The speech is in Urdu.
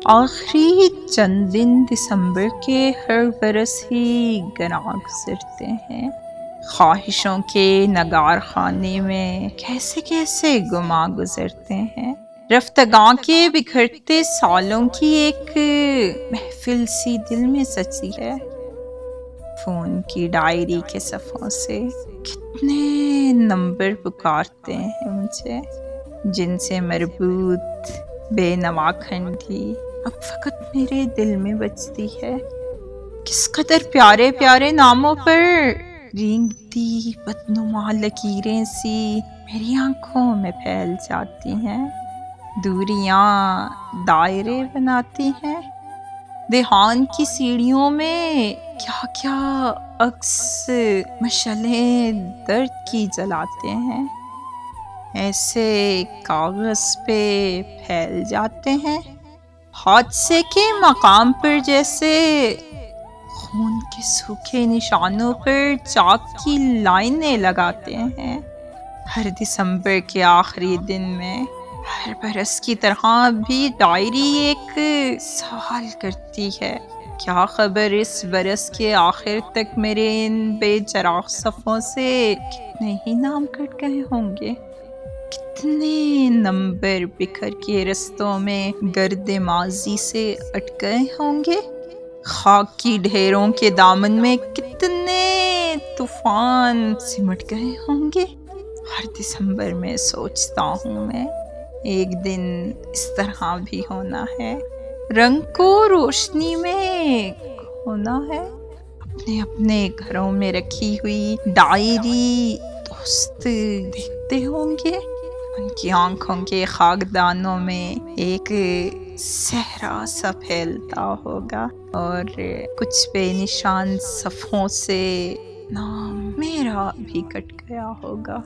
آخری چند دن دسمبر کے ہر برس ہی گراں گزرتے ہیں، خواہشوں کے نگار خانے میں کیسے کیسے گماں گزرتے ہیں، رفتگاں کے بکھرتے سالوں کی ایک محفل سی دل میں سجتی ہے۔ فون کی ڈائری کے صفحوں سے کتنے نمبر پکارتے ہیں مجھے، جن سے مربوط بے نوا کھنڈی اب فقط میرے دل میں بجتی ہے۔ کس قدر پیارے پیارے ناموں پر رینگتی بدنما لکیریں سی میری آنکھوں میں پھیل جاتی ہیں، دوریاں دائرے بناتی ہیں، دھیان کی سیڑھیوں میں کیا کیا عکس مشعلیں درد کی جلاتے ہیں، ایسے کاغذ پہ پھیل جاتے ہیں، حادثے کے مقام پر جیسے خون کے سوکھے نشانوں پر چاک کی لائنیں لگاتے ہیں۔ ہر دسمبر کے آخری دن میں ہر برس کی طرح بھی ڈائری ایک سوال کرتی ہے، کیا خبر اس برس کے آخر تک میرے ان بے چراغ صفوں سے کتنے ہی نام کٹ گئے ہوں گے، کتنے نمبر بکھر کے رستوں میں گرد ماضی سے اٹکے ہوں گے، خاک کی ڈھیروں کے دامن میں کتنے طوفان سمٹ گئے ہوں گے۔ ہر دسمبر میں سوچتا ہوں میں ایک دن اس طرح بھی ہونا ہے، رنگ کو روشنی میں کھونا ہے، اپنے اپنے گھروں میں رکھی ہوئی ڈائری دوست دیکھتے ہوں گے، ان کی آنکھوں کے خاکدانوں میں ایک صحرا سا پھیلتا ہوگا، اور کچھ بے نشان صفحوں سے نام میرا بھی کٹ گیا ہوگا۔